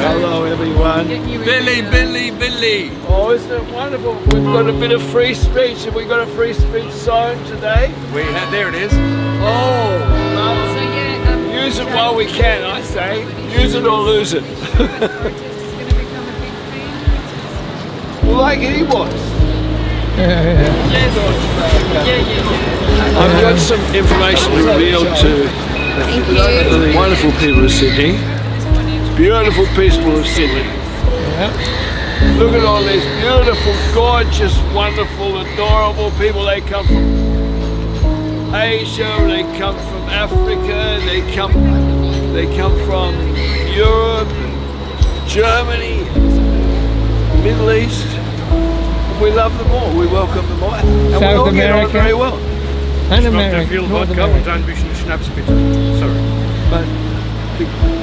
Hello everyone. Billy. Oh, isn't it wonderful? We've got a bit of free speech. Have we got a free speech zone today? There it is. Oh, well, use it while we can, I say. Use it or lose it. Well, like he was. I've got some information to reveal to the wonderful people of Sydney. Beautiful people of Sydney. Look at all these beautiful, gorgeous, wonderful, adorable people. They come from Asia, they come from Africa, they come from Europe, Germany, Middle East. We love them all. We welcome them all, and we all get on very well. And America.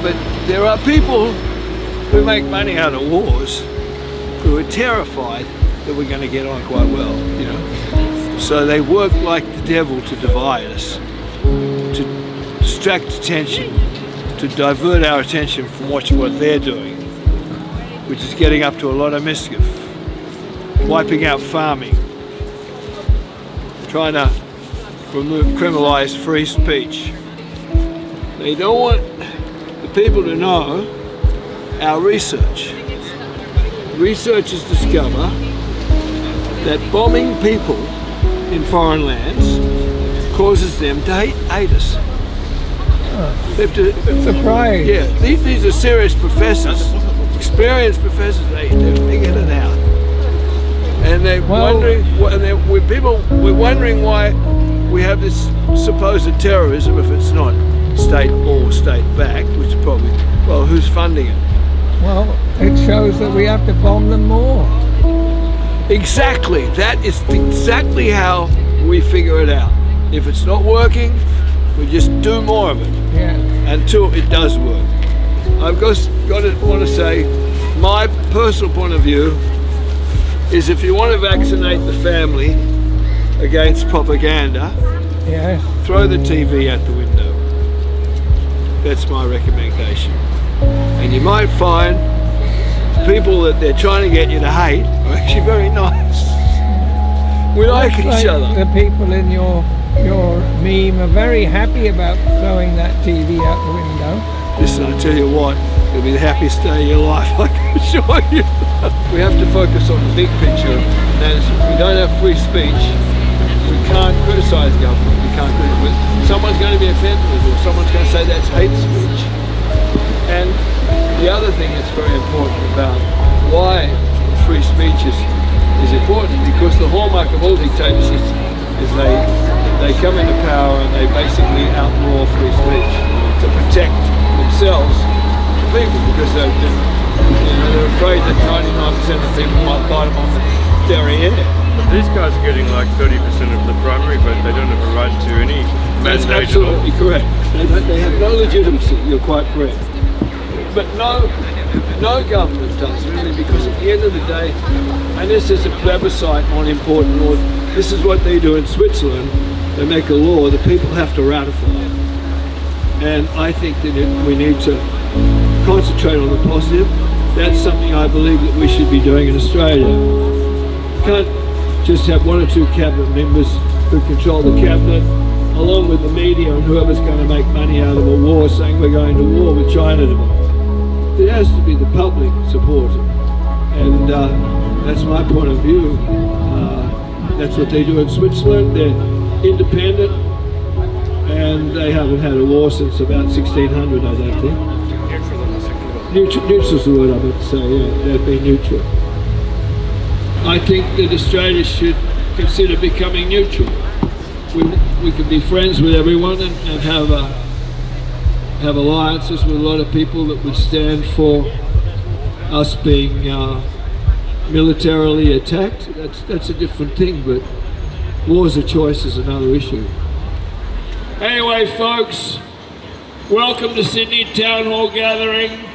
But there are people who make money out of wars who are terrified that we're going to get on quite well, you know. So they work like the devil to divide us, to distract attention, to divert our attention from watching what they're doing, which is getting up to a lot of mischief, wiping out farming, trying to criminalise free speech. They don't want the people to know our research. Researchers discover that bombing people in foreign lands causes them to hate us. They have to, surprise. Yeah, these are serious professors, experienced professors. They figured it out, and they're wondering. We're wondering why we have this supposed terrorism if it's not state or state backed, which is probably, well, who's funding it? Well, it shows that we have to bomb them more. Exactly. That is exactly how we figure it out. If it's not working, we just do more of it. Yeah. Until it does work. I've want to say, my personal point of view is if you want to vaccinate the family against propaganda, yes, throw the TV out the window. That's my recommendation. And you might find people that they're trying to get you to hate are actually very nice. We like each other. The people in your meme are very happy about throwing that TV out the window. Listen, I tell you what, it'll be the happiest day of your life, I can assure you. We have to focus on the big picture. That is, if we don't have free speech, we can't criticise government. We can't criticise. Someone's going to be offended with it, or someone's going to say that's hate speech. And the other thing that's very important about why free speech is important, because the hallmark of all dictatorships is they come into power and they basically outlaw free speech to protect themselves, the people, because they're afraid that 99% of people might bite them on the derriere. These guys are getting like 30% of the primary vote. They don't have a right to any mandate. That's absolutely correct. They have no legitimacy. You're quite correct. But no government does, really, because at the end of the day, and this is a plebiscite on important laws, this is what they do in Switzerland. They make a law that people have to ratify. And I think that we need to concentrate on the positive. That's something I believe that we should be doing in Australia. You can't just have one or two cabinet members who control the cabinet, along with the media and whoever's going to make money out of a war, saying we're going to war with China tomorrow. It has to be the public supported, and that's my point of view. That's what they do in Switzerland. They're independent, and they haven't had a war since about 1600, I don't think. Neutral's the word I meant to say, yeah, they'd be neutral. I think that Australia should consider becoming neutral. We can be friends with everyone and have alliances with a lot of people that would stand for us being militarily attacked. That's a different thing, but wars of choice is another issue. Anyway, folks, welcome to Sydney Town Hall Gathering.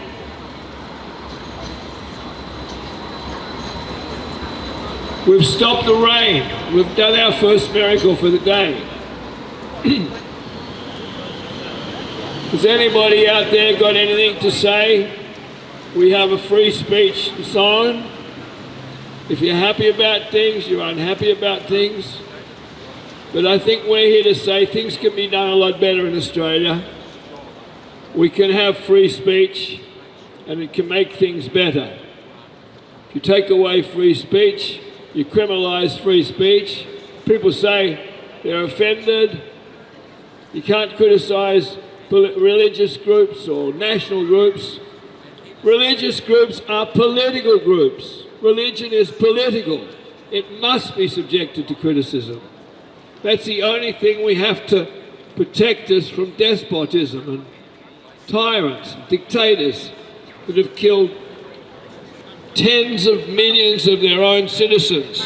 We've stopped the rain. We've done our first miracle for the day. Has anybody out there got anything to say? We have a free speech zone. If you're happy about things, you're unhappy about things. But I think we're here to say things can be done a lot better in Australia. We can have free speech and it can make things better. If you take away free speech, you criminalise free speech. People say they're offended. You can't criticise religious groups or national groups. Religious groups are political groups. Religion is political. It must be subjected to criticism. That's the only thing we have to protect us from despotism and tyrants, and dictators that have killed tens of millions of their own citizens.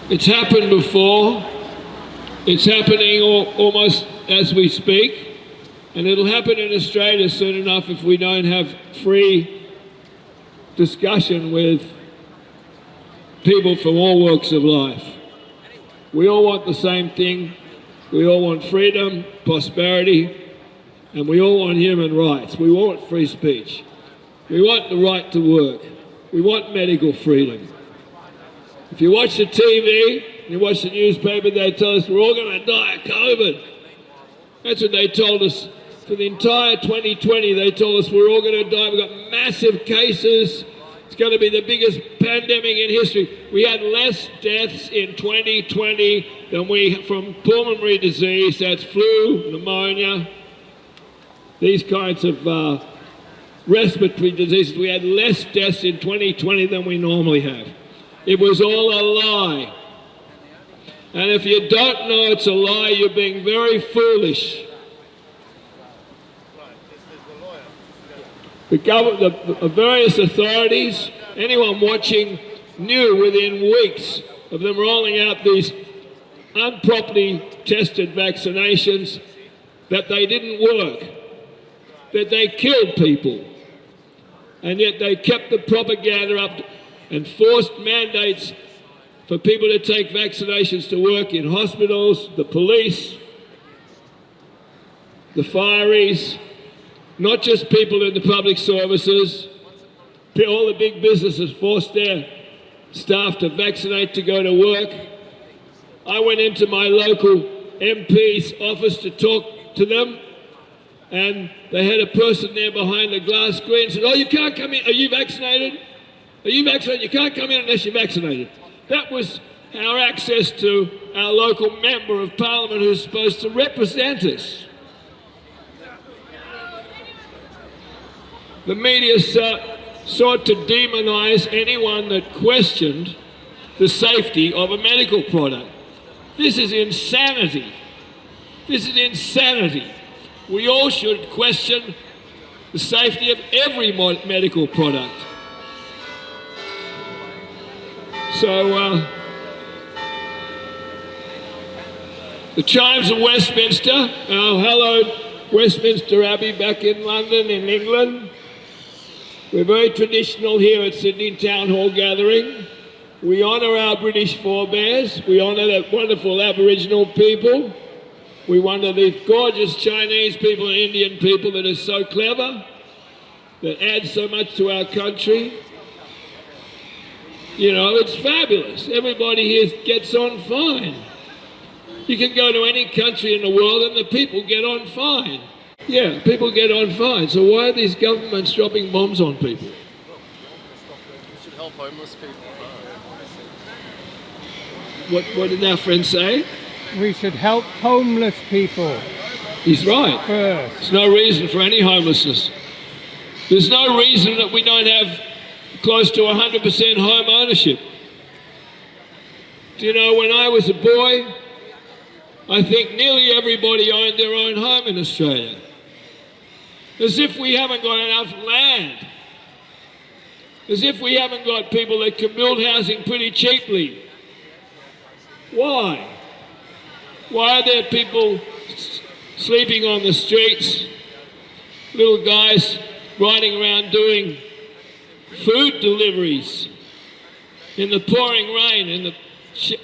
It's happened before. It's happening almost as we speak, and it'll happen in Australia soon enough if we don't have free discussion with people from all walks of life. We all want the same thing. We all want freedom, prosperity, and we all want human rights. We want free speech. We want the right to work. We want medical freedom. If you watch the TV, you watch the newspaper, they tell us we're all going to die of COVID. That's what they told us. For the entire 2020, they told us we're all going to die. We've got massive cases. It's going to be the biggest pandemic in history. We had less deaths in 2020 than from pulmonary disease, that's flu, pneumonia, these kinds of respiratory diseases. We had less deaths in 2020 than we normally have. It was all a lie. And if you don't know it's a lie, you're being very foolish. The various authorities, anyone watching knew within weeks of them rolling out these improperly tested vaccinations that they didn't work, that they killed people, and yet they kept the propaganda up and forced mandates for people to take vaccinations to work in hospitals, the police, the fireys, not just people in the public services. All the big businesses forced their staff to vaccinate to go to work. I went into my local MP's office to talk to them, and they had a person there behind the glass screen and said, "Oh, you can't come in. Are you vaccinated? Are you vaccinated? You can't come in unless you're vaccinated." That was our access to our local member of parliament who's supposed to represent us. The media sought to demonise anyone that questioned the safety of a medical product. This is insanity. This is insanity. We all should question the safety of every medical product. So, the chimes of Westminster, our hallowed Westminster Abbey back in London, in England. We're very traditional here at Sydney Town Hall Gathering. We honour our British forebears. We honour the wonderful Aboriginal people. We honour the gorgeous Chinese people and Indian people that are so clever, that add so much to our country. You know, it's fabulous. Everybody here gets on fine. You can go to any country in the world and the people get on fine. Yeah, people get on fine. So why are these governments dropping bombs on people? We should help homeless people. What did our friend say? We should help homeless people. He's right. first. There's no reason for any homelessness. There's no reason that we don't have close to 100% home ownership. Do you know, when I was a boy, I think nearly everybody owned their own home in Australia. As if we haven't got enough land. As if we haven't got people that can build housing pretty cheaply. Why? Why are there people sleeping on the streets? Little guys riding around doing food deliveries in the pouring rain,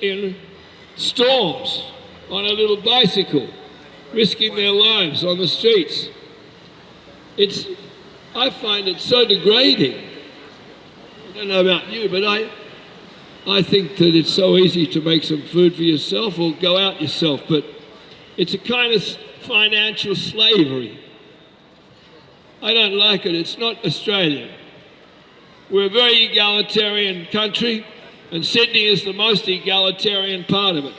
in storms, on a little bicycle, risking their lives on the streets. I find it so degrading. I don't know about you, but I think that it's so easy to make some food for yourself or go out yourself, but it's a kind of financial slavery. I don't like it. It's not Australia. We're a very egalitarian country, and Sydney is the most egalitarian part of it.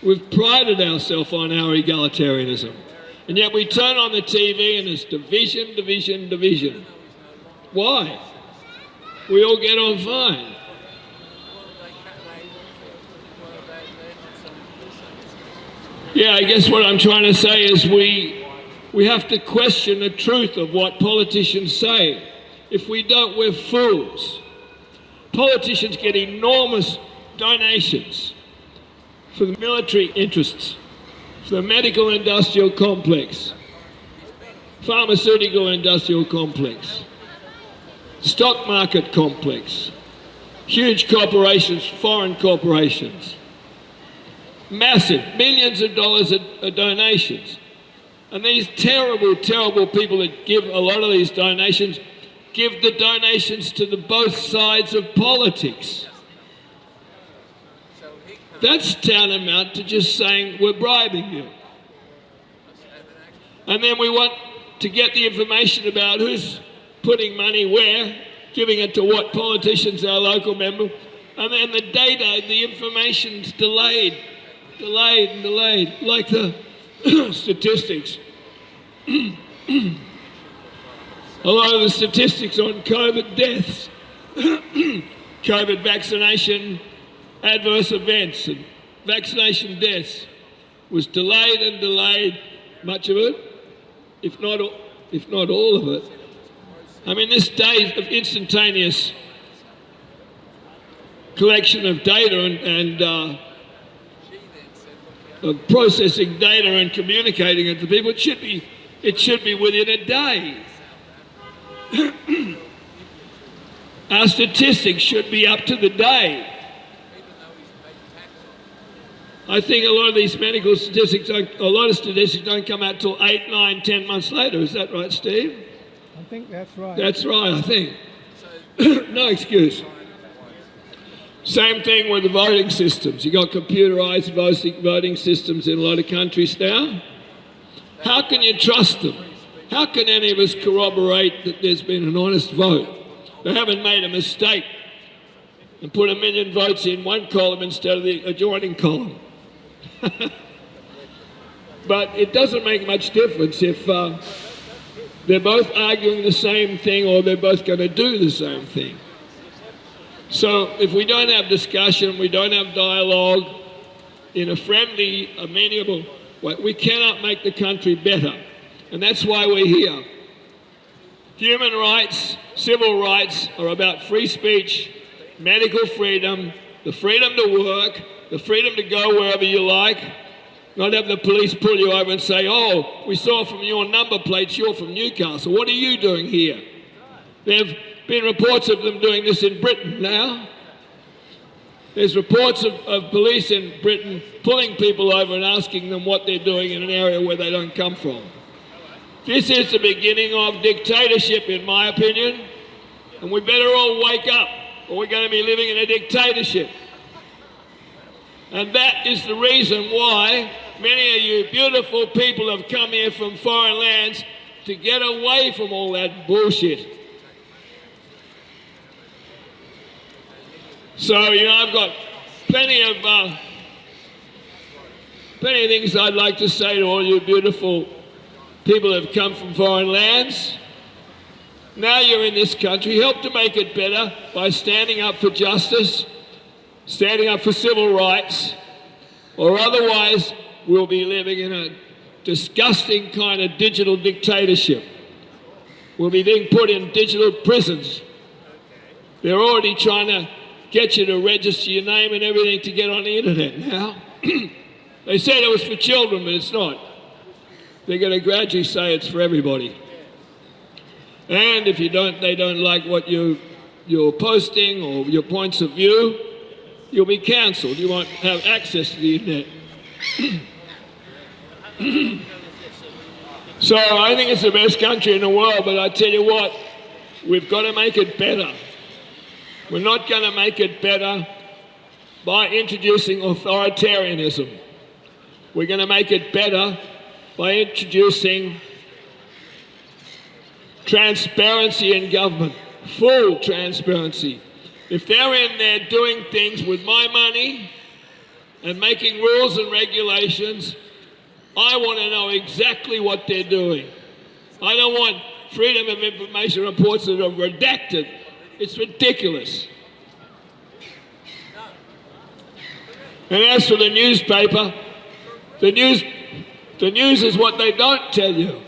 We've prided ourselves on our egalitarianism, and yet we turn on the TV and it's division, division, division. Why? We all get on fine. Yeah, I guess what I'm trying to say is we have to question the truth of what politicians say. If we don't, we're fools. Politicians get enormous donations for the military interests, for the medical industrial complex, pharmaceutical industrial complex, stock market complex, huge corporations, foreign corporations, massive, millions of dollars of donations. And these terrible, terrible people that give a lot of these donations give the donations to the both sides of politics. That's tantamount to just saying we're bribing you. And then we want to get the information about who's putting money where, giving it to what politicians, our local member, and then the data, the information's delayed, like the statistics. A lot of the statistics on COVID deaths, COVID vaccination adverse events and vaccination deaths was delayed and delayed, much of it, if not all of it. I mean, this day of instantaneous collection of data and of processing data and communicating it to people, it should be within a day. Our statistics should be up to the day. I think a lot of these medical statistics, don't come out till 8, 9, 10 months later. Is that right, Steve? I think that's right. That's right, I think. No excuse. Same thing with the voting systems. You've got computerised voting systems in a lot of countries now. How can you trust them? How can any of us corroborate that there's been an honest vote? They haven't made a mistake and put 1 million votes in one column instead of the adjoining column. But it doesn't make much difference if they're both arguing the same thing or they're both going to do the same thing. So if we don't have discussion, we don't have dialogue in a friendly, amenable way, we cannot make the country better. And that's why we're here. Human rights, civil rights are about free speech, medical freedom, the freedom to work, the freedom to go wherever you like, not have the police pull you over and say, oh, we saw from your number plates you're from Newcastle. What are you doing here? There have been reports of them doing this in Britain now. There's reports of police in Britain pulling people over and asking them what they're doing in an area where they don't come from. This is the beginning of dictatorship, in my opinion, and we better all wake up or we're going to be living in a dictatorship. And that is the reason why many of you beautiful people have come here from foreign lands to get away from all that bullshit. So, I've got plenty of Plenty of things I'd like to say to all you beautiful people who have come from foreign lands. Now you're in this country. Help to make it better by standing up for justice, standing up for civil rights, or otherwise we'll be living in a disgusting kind of digital dictatorship. We'll be being put in digital prisons. They're already trying to get you to register your name and everything to get on the internet now. They said it was for children, but it's not. They're going to gradually say it's for everybody. And if they don't like what you're posting or your points of view, you'll be cancelled. You won't have access to the internet. So I think it's the best country in the world, but I tell you what, we've got to make it better. We're not going to make it better by introducing authoritarianism. We're going to make it better by introducing transparency in government, full transparency. If they're in there doing things with my money and making rules and regulations, I want to know exactly what they're doing. I don't want freedom of information reports that are redacted. It's ridiculous. And as for the newspaper, the news is what they don't tell you.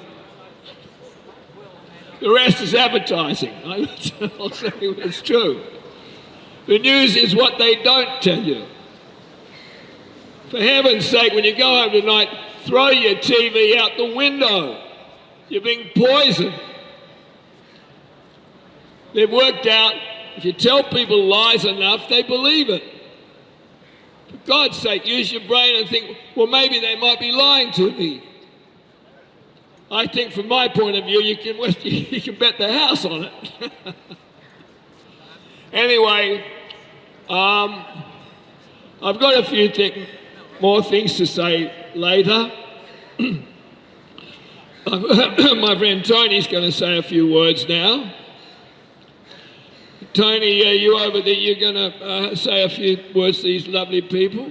The rest is advertising. I'll say it's true. The news is what they don't tell you. For heaven's sake, when you go home tonight, throw your TV out the window. You're being poisoned. They've worked out, if you tell people lies enough, they believe it. For God's sake, use your brain and think, well, maybe they might be lying to me. I think from my point of view, you can bet the house on it. Anyway, I've got a few more things to say later. My friend Tony's going to say a few words now. Tony, you over there, you're going to say a few words to these lovely people.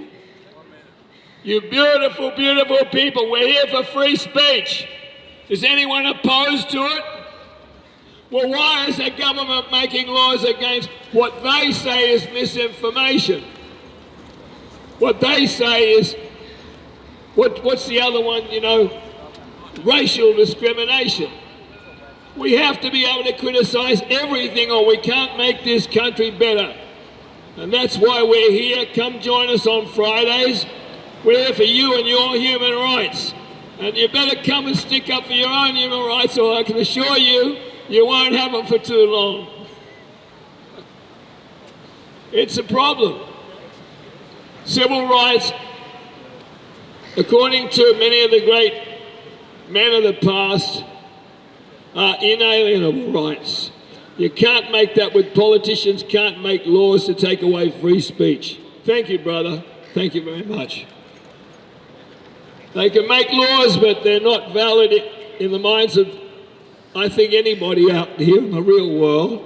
You beautiful, beautiful people, we're here for free speech. Is anyone opposed to it? Well, why is the government making laws against what they say is misinformation? What they say is, what's the other one, racial discrimination. We have to be able to criticise everything or we can't make this country better. And that's why we're here. Come join us on Fridays. We're here for you and your human rights. And you better come and stick up for your own human rights, or I can assure you, you won't have them for too long. It's a problem. Civil rights, according to many of the great men of the past, are inalienable rights. You can't make that with politicians, can't make laws to take away free speech. Thank you, brother. Thank you very much. They can make laws, but they're not valid in the minds of, I think, anybody out here in the real world.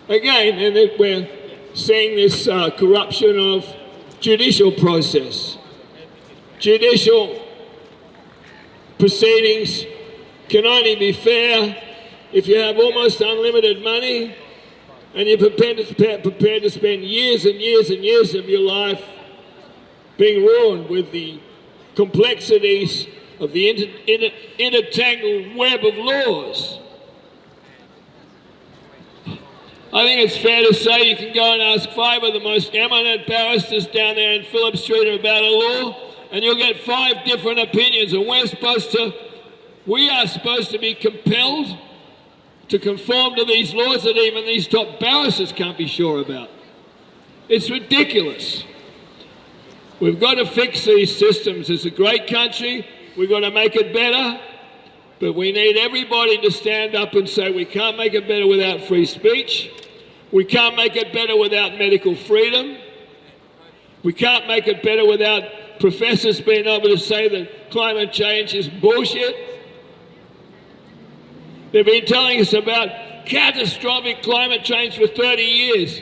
Again, and we're seeing this corruption of judicial process. Judicial proceedings can only be fair if you have almost unlimited money and you're prepared to spend years and years and years of your life being ruined with the complexities of the intertangled web of laws. I think it's fair to say you can go and ask 5 of the most eminent barristers down there in Phillip Street about a law, and you'll get 5 different opinions, and we are supposed to be compelled to conform to these laws that even these top barristers can't be sure about. It's ridiculous. We've got to fix these systems. It's a great country. We've got to make it better. But we need everybody to stand up and say we can't make it better without free speech. We can't make it better without medical freedom. We can't make it better without professors being able to say that climate change is bullshit. They've been telling us about catastrophic climate change for 30 years.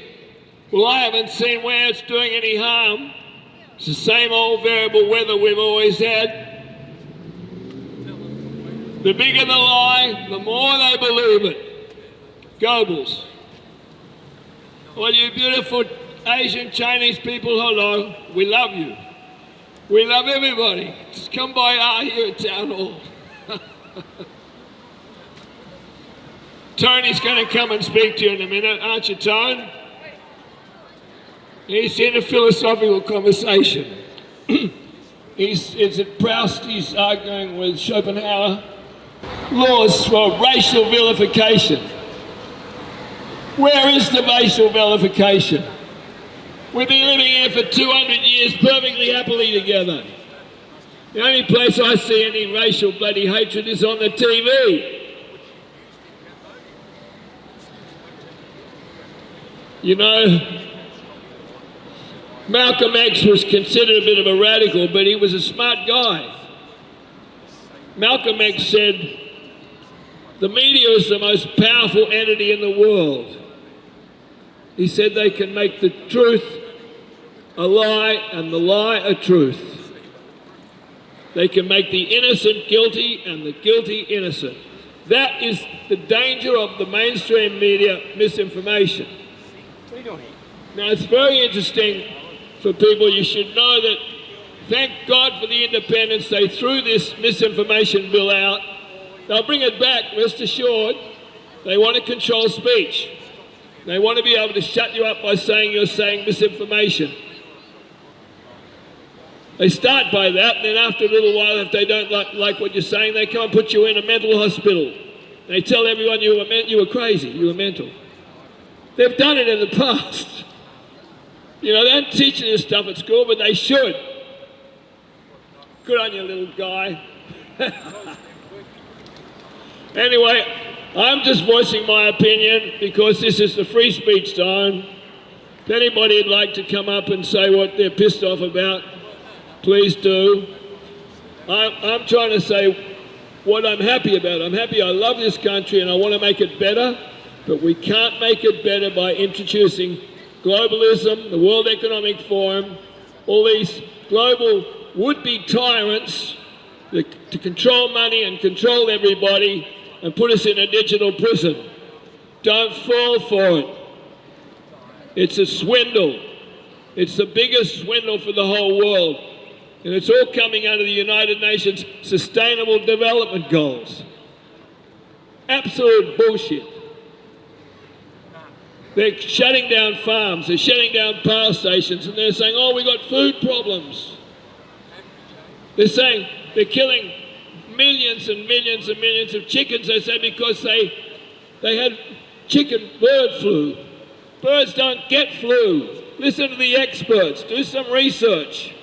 Well, I haven't seen where it's doing any harm. It's the same old variable weather we've always had. The bigger the lie, the more they believe it. Goebbels. All you beautiful Asian, Chinese people, hello. We love you. We love everybody. Just come by our here at Town Hall. Tony's going to come and speak to you in a minute, aren't you, Tone? He's in a philosophical conversation. It's at Proust, he's arguing with Schopenhauer. Laws for racial vilification. Where is the racial vilification? We've been living here for 200 years perfectly happily together. The only place I see any racial bloody hatred is on the TV. You know, Malcolm X was considered a bit of a radical, but he was a smart guy. Malcolm X said, the media is the most powerful entity in the world. He said they can make the truth a lie and the lie a truth. They can make the innocent guilty and the guilty innocent. That is the danger of the mainstream media misinformation. What are you doing here? Now, it's very interesting for people. You should know that, thank God for the independence, they threw this misinformation bill out. They'll bring it back, rest assured. They want to control speech. They want to be able to shut you up by saying you're saying misinformation. They start by that, and then after a little while, if they don't like what you're saying, they come and put you in a mental hospital. They tell everyone you were crazy, you were mental. They've done it in the past. You know, they don't teach you this stuff at school, but they should. Good on you, little guy. Anyway, I'm just voicing my opinion because this is the free speech zone. If anybody would like to come up and say what they're pissed off about, please do. I'm trying to say what I'm happy about. I'm happy, I love this country and I want to make it better, but we can't make it better by introducing globalism, the World Economic Forum, all these global would-be tyrants to control money and control everybody and put us in a digital prison. Don't fall for it. It's a swindle. It's the biggest swindle for the whole world. And it's all coming out of the United Nations Sustainable Development Goals. Absolute bullshit. They're shutting down farms, they're shutting down power stations, and they're saying, oh, we got food problems. They're saying they're killing millions and millions and millions of chickens, they say, because they had chicken bird flu. Birds don't get flu. Listen to the experts, do some research.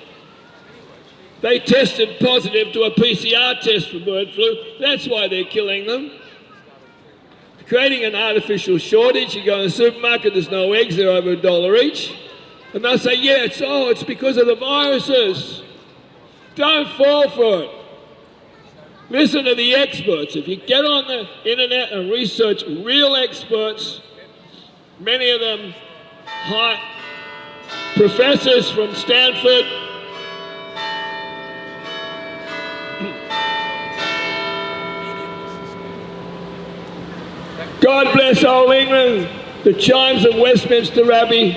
They tested positive to a PCR test for bird flu. That's why they're killing them. Creating an artificial shortage. You go in the supermarket, there's no eggs, they're over $1 each. And they'll say, yeah, it's because of the viruses. Don't fall for it. Listen to the experts. If you get on the internet and research real experts, many of them professors from Stanford, God bless old England, the chimes of Westminster Abbey.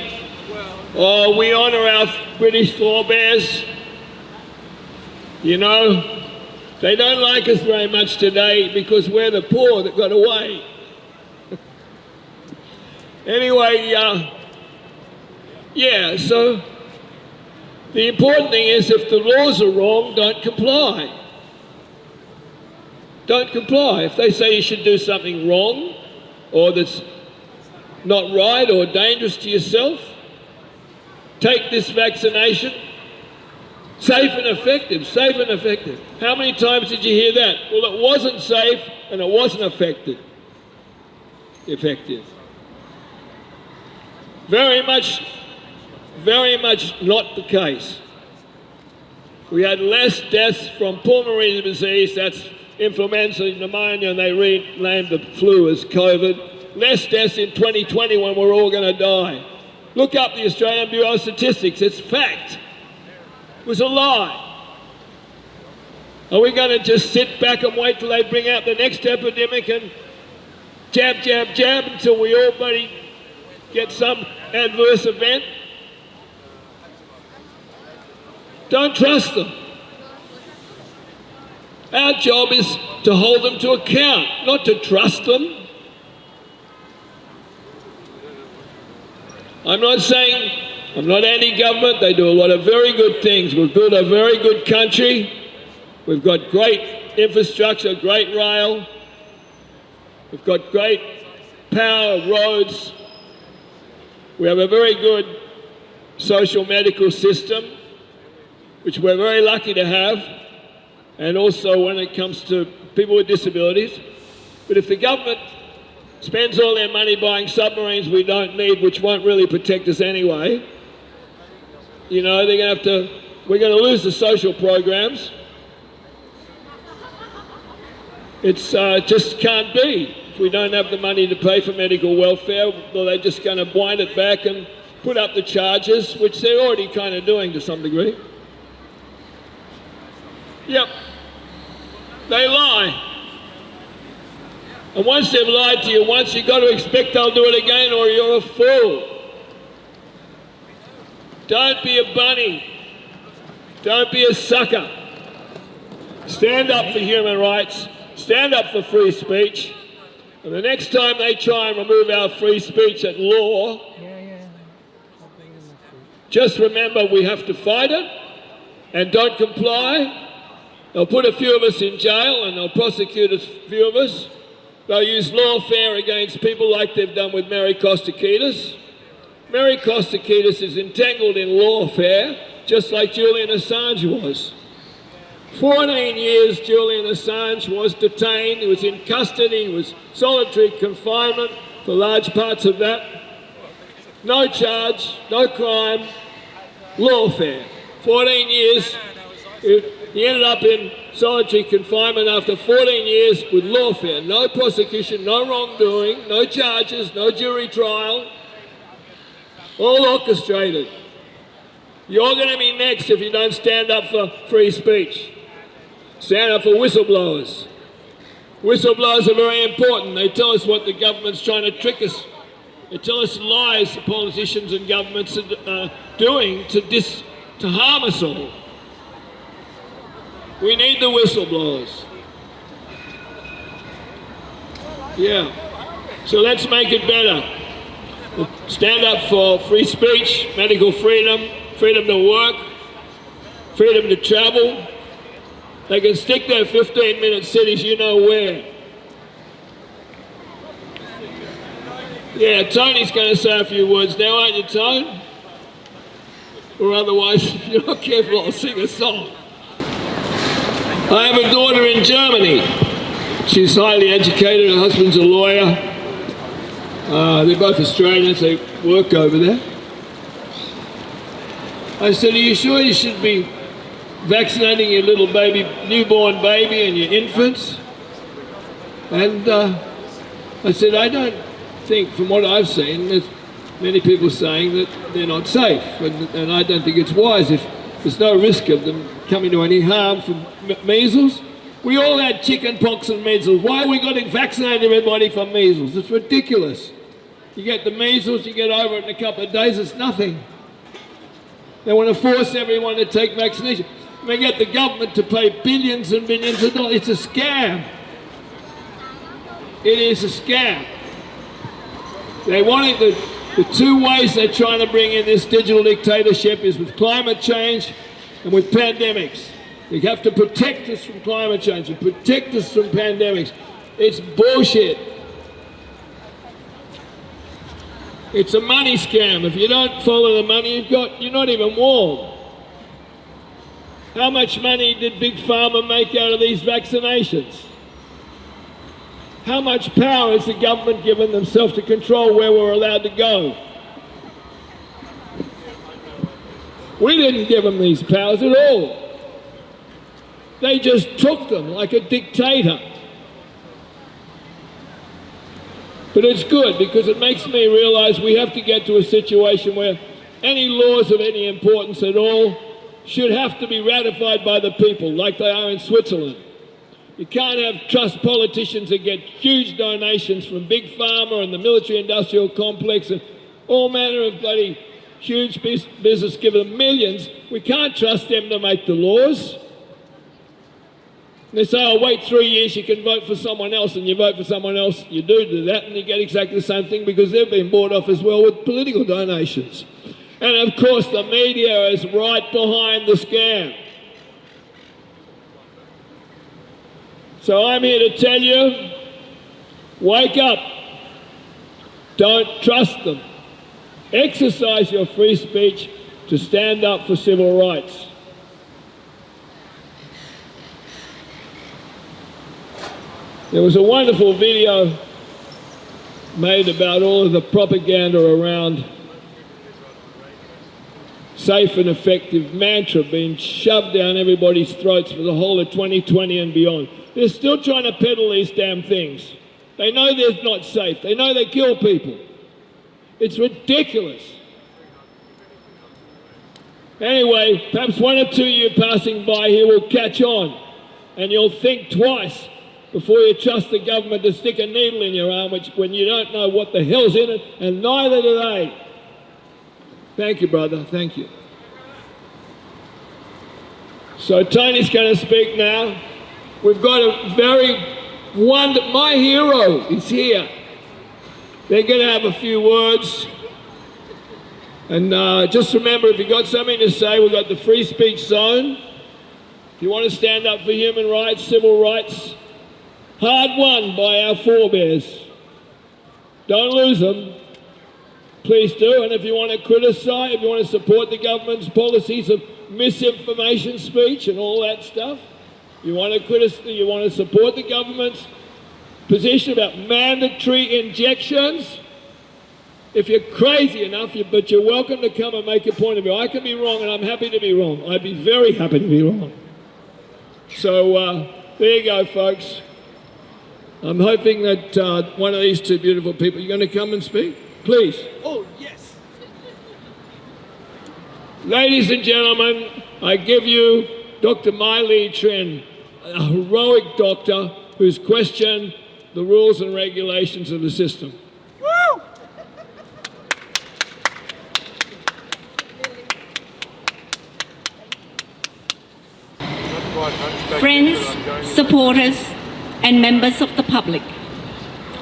Oh, we honour our British forebears. You know, they don't like us very much today because we're the poor that got away. Anyway, yeah, so the important thing is if the laws are wrong, don't comply. Don't comply. If they say you should do something wrong, or that's not right or dangerous to yourself, take this vaccination. Safe and effective, safe and effective. How many times did you hear that? Well, it wasn't safe and it wasn't effective. Very much not the case. We had less deaths from pulmonary disease, that's influenza, pneumonia, and they renamed the flu as COVID. Less deaths in 2020 when we're all going to die. Look up the Australian Bureau of Statistics, it's fact. was a lie. Are we going to just sit back and wait till they bring out the next epidemic and jab, jab, jab until we all bloody get some adverse event? Don't trust them. Our job is to hold them to account, not to trust them. I'm not saying, I'm not anti-government, they do a lot of very good things. We've built a very good country. We've got great infrastructure, great rail. We've got great power, roads. We have a very good social medical system, which we're very lucky to have, and also when it comes to people with disabilities. But if the government spends all their money buying submarines we don't need, which won't really protect us anyway, you know, we're going to lose the social programs. It's just can't be. If we don't have the money to pay for medical welfare, well, they're just going to wind it back and put up the charges, which they're already kind of doing to some degree. Yep, they lie. And once they've lied to you once, you've got to expect they'll do it again or you're a fool. Don't be a bunny. Don't be a sucker. Stand up for human rights. Stand up for free speech. And the next time they try and remove our free speech at law, just remember we have to fight it and don't comply. They'll put a few of us in jail and they'll prosecute a few of us. They'll use lawfare against people like they've done with Mary Costa-Ketis. Mary Costa-Ketis is entangled in lawfare, just like Julian Assange was. 14 years Julian Assange was detained, he was in custody, he was solitary confinement for large parts of that. No charge, no crime, lawfare. 14 years, he ended up in solitary confinement after 14 years with lawfare. No prosecution, no wrongdoing, no charges, no jury trial. All orchestrated. You're going to be next if you don't stand up for free speech. Stand up for whistleblowers. Whistleblowers are very important. They tell us what the government's trying to trick us. They tell us lies the politicians and governments are doing to harm us all. We need the whistleblowers. Yeah. So let's make it better. Stand up for free speech, medical freedom, freedom to work, freedom to travel. They can stick their 15-minute cities you know where. Yeah, Tony's going to say a few words now, aren't you, Tone? Or otherwise, if you're not careful, I'll sing a song. I have a daughter in Germany. She's highly educated, her husband's a lawyer. They're both Australians, they work over there. I said, are you sure you should be vaccinating your little baby, newborn baby and your infants? And I said, I don't think, from what I've seen, there's many people saying that they're not safe. And I don't think it's wise if there's no risk of them coming to any harm from measles. We all had chicken pox and measles. Why are we going to vaccinate everybody for measles? It's ridiculous. You get the measles, you get over it in a couple of days, it's nothing. They want to force everyone to take vaccination. They get the government to pay billions and billions of dollars. It's a scam. It is a scam. They want it, the two ways they're trying to bring in this digital dictatorship is with climate change and with pandemics. You have to protect us from climate change and protect us from pandemics. It's bullshit. It's a money scam. If you don't follow the money you've got, you're not even warm. How much money did Big Pharma make out of these vaccinations? How much power has the government given themselves to control where we're allowed to go? We didn't give them these powers at all. They just took them like a dictator. But it's good because it makes me realize we have to get to a situation where any laws of any importance at all should have to be ratified by the people, like they are in Switzerland. You can't have trust politicians that get huge donations from Big Pharma and the military-industrial complex and all manner of bloody huge business giving them millions. We can't trust them to make the laws. They say, oh, wait 3 years, you can vote for someone else, and you vote for someone else, you do that, and you get exactly the same thing because they've been bought off as well with political donations. And of course, the media is right behind the scam. So I'm here to tell you, wake up. Don't trust them. Exercise your free speech to stand up for civil rights. There was a wonderful video made about all of the propaganda around safe and effective mantra being shoved down everybody's throats for the whole of 2020 and beyond. They're still trying to peddle these damn things. They know they're not safe. They know they kill people. It's ridiculous. Anyway, perhaps one or two of you passing by here will catch on, and you'll think twice before you trust the government to stick a needle in your arm when you don't know what the hell's in it, and neither do they. Thank you, brother. Thank you. So Tony's going to speak now. We've got a very wonderful... My hero is here. They're going to have a few words. And just remember, if you've got something to say, we've got the free speech zone. If you want to stand up for human rights, civil rights, hard won by our forebears. Don't lose them. Please do. And if you want to criticise, if you want to support the government's policies of misinformation speech and all that stuff, you want to support the government's position about mandatory injections, if you're crazy enough, but you're welcome to come and make your point of view. I can be wrong, and I'm happy to be wrong. I'd be very happy to be wrong. So there you go, folks. I'm hoping that one of these two beautiful people, you're going to come and speak? Please. Oh, yes. Ladies and gentlemen, I give you Dr. Mai Lee Tren, a heroic doctor who's questioned the rules and regulations of the system. Woo! Friends, supporters, and members of the public,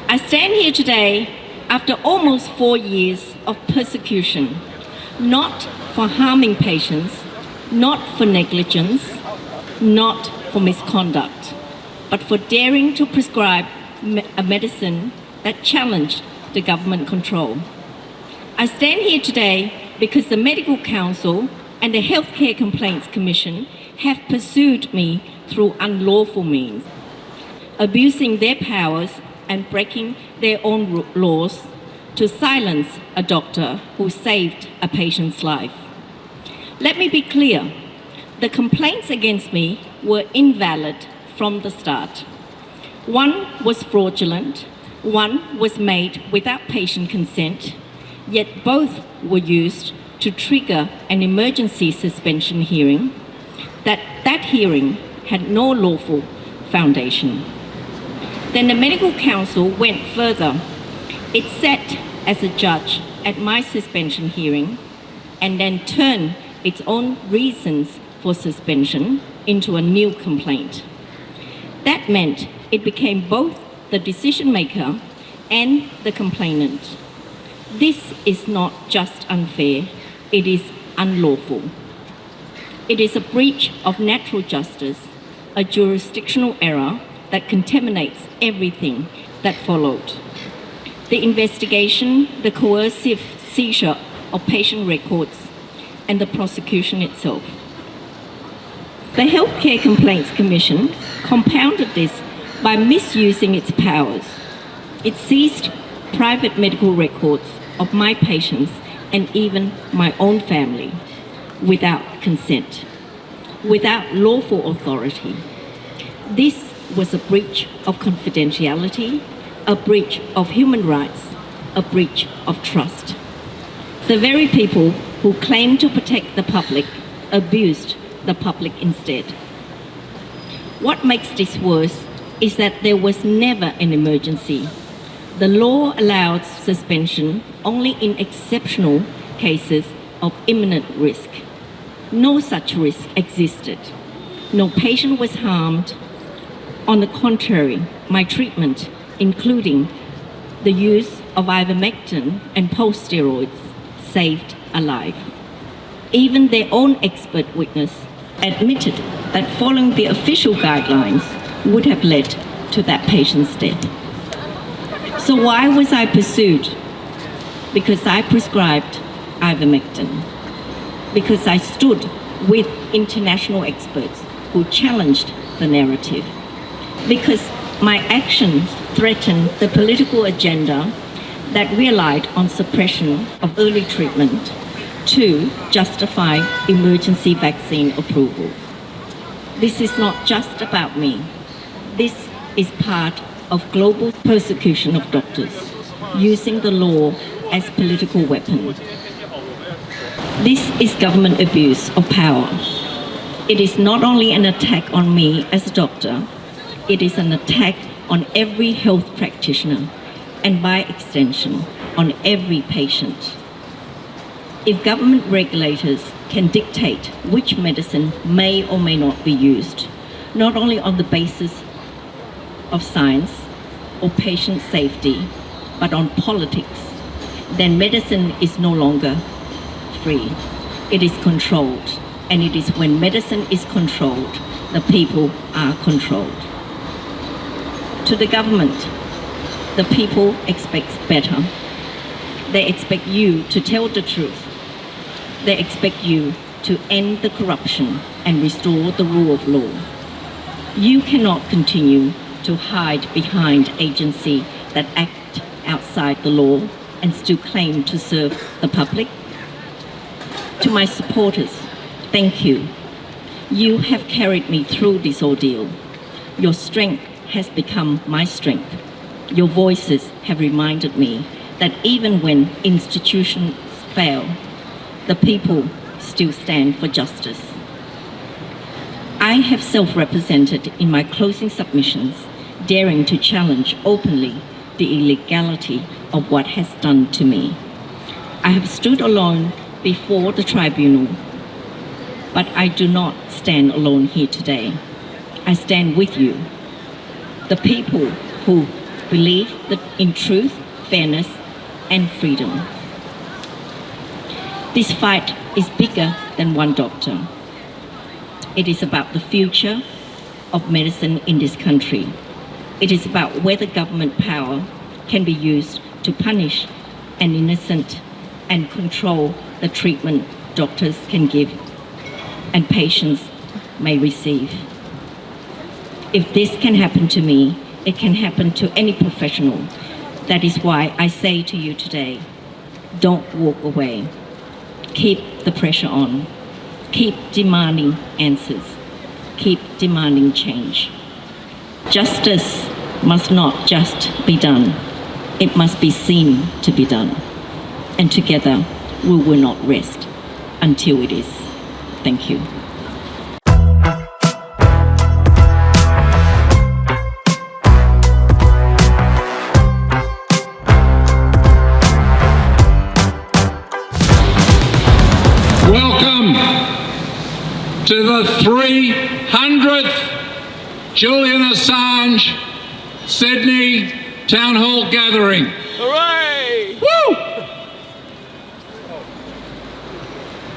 I stand here today after almost 4 years of persecution, not for harming patients, not for negligence, not for misconduct, but for daring to prescribe a medicine that challenged the government control. I stand here today because the Medical Council and the Healthcare Complaints Commission have pursued me through unlawful means, abusing their powers and breaking their own laws to silence a doctor who saved a patient's life. Let me be clear, the complaints against me were invalid from the start. One was fraudulent, one was made without patient consent, yet both were used to trigger an emergency suspension hearing. That hearing had no lawful foundation. Then the Medical Council went further. It sat as a judge at my suspension hearing and then turned its own reasons for suspension into a new complaint. That meant it became both the decision maker and the complainant. This is not just unfair, it is unlawful. It is a breach of natural justice, a jurisdictional error that contaminates everything that followed. The investigation, the coercive seizure of patient records, and the prosecution itself. The Healthcare Complaints Commission compounded this by misusing its powers. It seized private medical records of my patients and even my own family without consent, without lawful authority. This was a breach of confidentiality, a breach of human rights, a breach of trust. The very people who claim to protect the public abused the public instead. What makes this worse is that there was never an emergency. The law allowed suspension only in exceptional cases of imminent risk. No such risk existed. No patient was harmed. On the contrary, my treatment, including the use of ivermectin and post-steroids, saved a life. Even their own expert witness admitted that following the official guidelines would have led to that patient's death. So why was I pursued? Because I prescribed ivermectin. Because I stood with international experts who challenged the narrative. Because my actions threatened the political agenda that relied on suppression of early treatment to justify emergency vaccine approval. This is not just about me. This is part of global persecution of doctors, using the law as political weapon. This is government abuse of power. It is not only an attack on me as a doctor, it is an attack on every health practitioner and by extension on every patient. If government regulators can dictate which medicine may or may not be used, not only on the basis of science or patient safety, but on politics, then medicine is no longer free. It is controlled, and it is when medicine is controlled, the people are controlled. To the government, the people expect better. They expect you to tell the truth. They expect you to end the corruption and restore the rule of law. You cannot continue to hide behind agencies that act outside the law and still claim to serve the public. To my supporters, thank you. You have carried me through this ordeal. Your strength has become my strength. Your voices have reminded me that even when institutions fail, the people still stand for justice. I have self-represented in my closing submissions, daring to challenge openly the illegality of what has done to me. I have stood alone before the tribunal, but I do not stand alone here today. I stand with you, the people who believe in truth, fairness, and freedom. This fight is bigger than one doctor. It is about the future of medicine in this country. It is about whether government power can be used to punish an innocent and control the treatment doctors can give and patients may receive. If this can happen to me, it can happen to any professional. That is why I say to you today, don't walk away. Keep the pressure on. Keep demanding answers. Keep demanding change. Justice must not just be done. It must be seen to be done. And together, we will not rest until it is. Thank you. Welcome to the 300th Julian Assange Sydney Town Hall gathering. Hooray! Woo!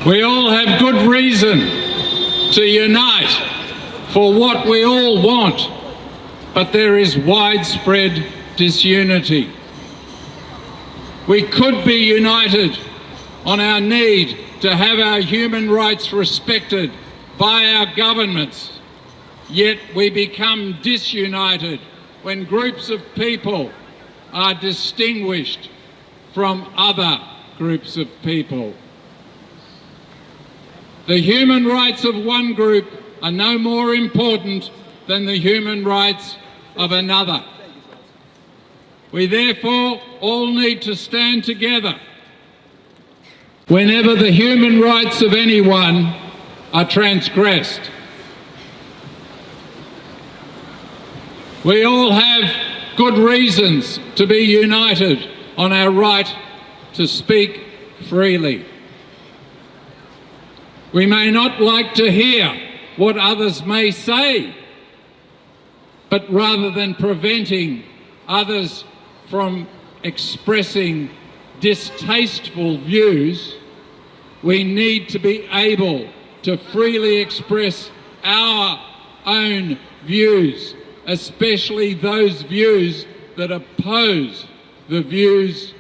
We all have good reason to unite for what we all want, but there is widespread disunity. We could be united on our need to have our human rights respected by our governments, yet we become disunited when groups of people are distinguished from other groups of people. The human rights of one group are no more important than the human rights of another. We therefore all need to stand together whenever the human rights of anyone are transgressed. We all have good reasons to be united on our right to speak freely. We may not like to hear what others may say, but rather than preventing others from expressing distasteful views, we need to be able to freely express our own views, especially those views that oppose the views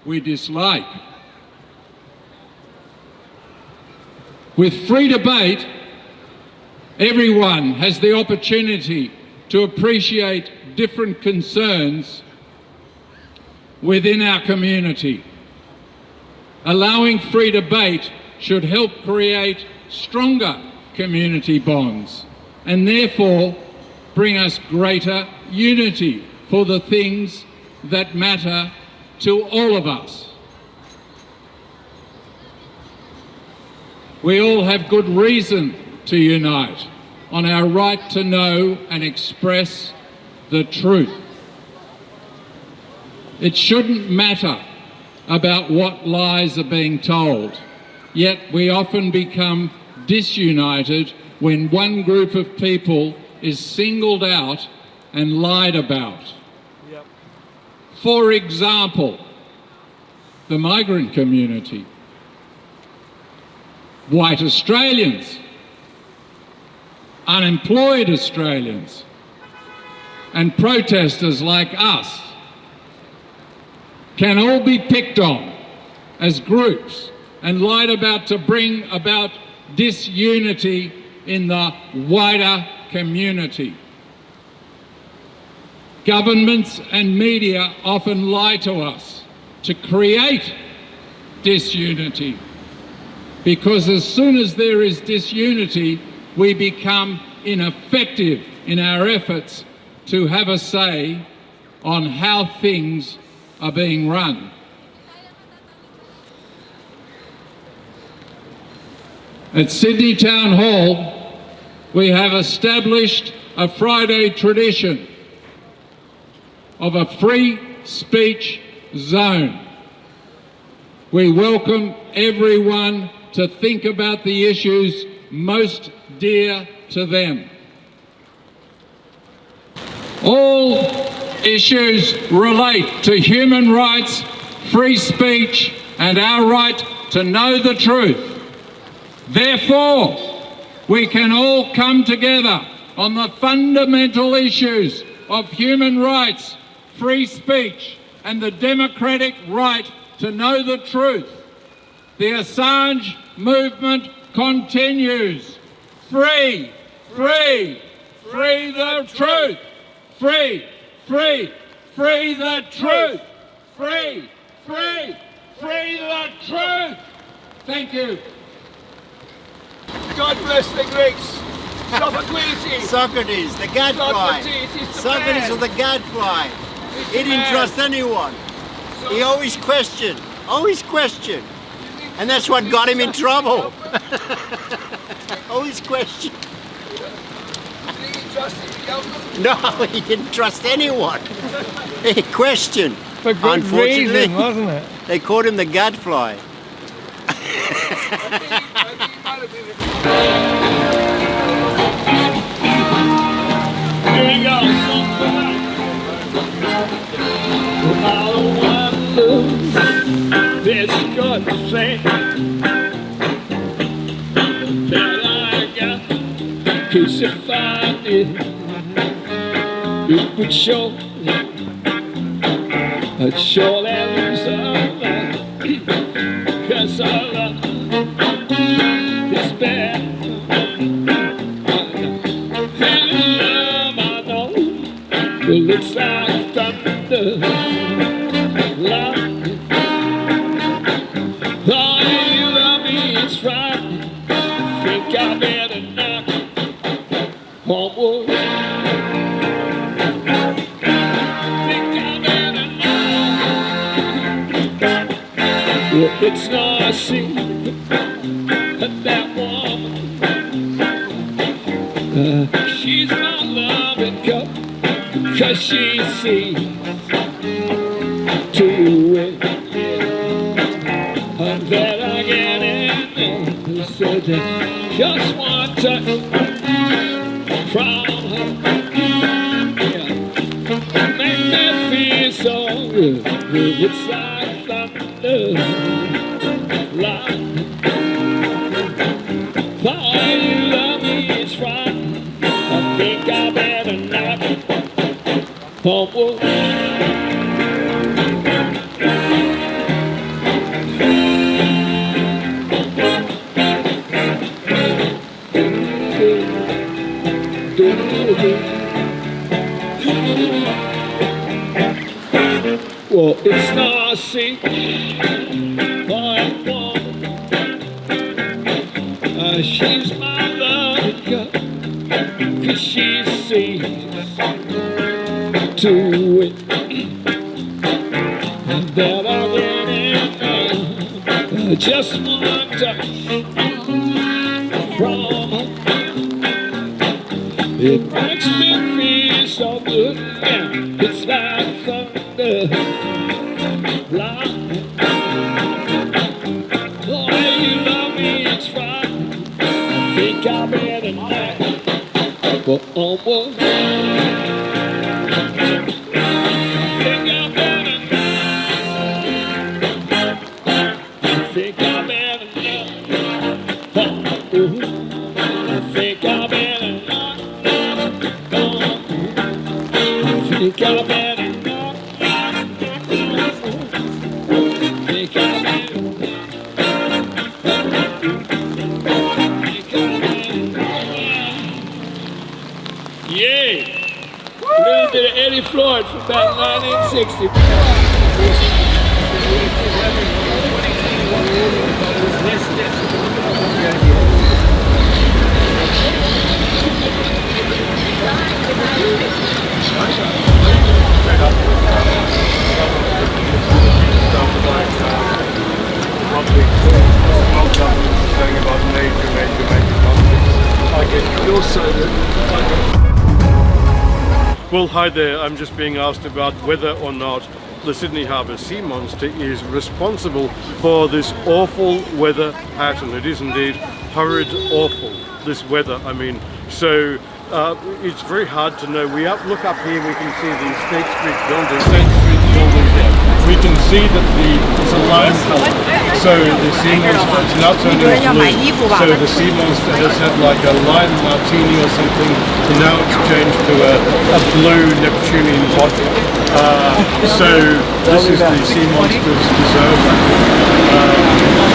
we dislike. With free debate, everyone has the opportunity to appreciate different concerns within our community. Allowing free debate should help create stronger community bonds and therefore bring us greater unity for the things that matter to all of us. We all have good reason to unite on our right to know and express the truth. It shouldn't matter about what lies are being told, yet we often become disunited when one group of people is singled out and lied about. Yep. For example, the migrant community, white Australians, unemployed Australians, and protesters like us can all be picked on as groups and lied about to bring about disunity in the wider community. Governments and media often lie to us to create disunity, because as soon as there is disunity, we become ineffective in our efforts to have a say on how things are being run. At Sydney Town Hall, we have established a Friday tradition of a free speech zone. We welcome everyone to think about the issues most dear to them. All issues relate to human rights, free speech, and our right to know the truth. Therefore, we can all come together on the fundamental issues of human rights, free speech, and the democratic right to know the truth. The Assange movement continues. Free, free, free the truth. Free, free, free the truth. Free, free, free the truth. Thank you. God bless the Greeks. Socrates, the gadfly. Socrates was the gadfly. He didn't trust anyone. He always questioned. And that's what got him in trouble. Always questioned. Did he trust the government? No, he didn't trust anyone. He questioned. For good reason, wasn't it? They called him the gadfly. Here we go, song for that. All I love is God to say that I got crucified it would show a surely lose a life, 'cause our love is bad. It looks like thunder, love. Oh, you love me, it's right. Think I better knock on wood. Think I better knock. Well, it's not a secret that woman 'cause she sees to it. And then again and said just one touch from her, yeah, make me feel so good. It's like thunder, like fire. You love me, it's right. I think I better not homeward. Well, it's not a secret, she's my love, 'cause she sees to it. And that I get just one touch from her. It makes me feel so good, yeah. It's like thunder, like boy, you love me, it's fine. I think I better not go onward. Floyd from about 1960. Well, hi there. I'm just being asked about whether or not the Sydney Harbour sea monster is responsible for this awful weather pattern. It is indeed horrid, awful, this weather, I mean. So it's very hard to know. Look up here, we can see the State Street building. State Street building there. We can see that it's a lime colour. So the sea monster, it's now turning blue. So the sea monster has had like a lime martini or something, and now it's changed to a blue Neptunian vodka. So this is the sea monster's dessert.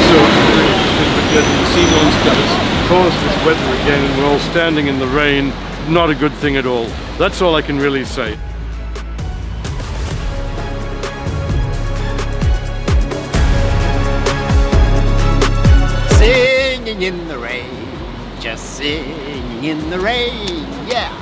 So the sea monster has caused this weather again, and we're all standing in the rain. Not a good thing at all. That's all I can really say. Singing in the rain, just singing in the rain, yeah.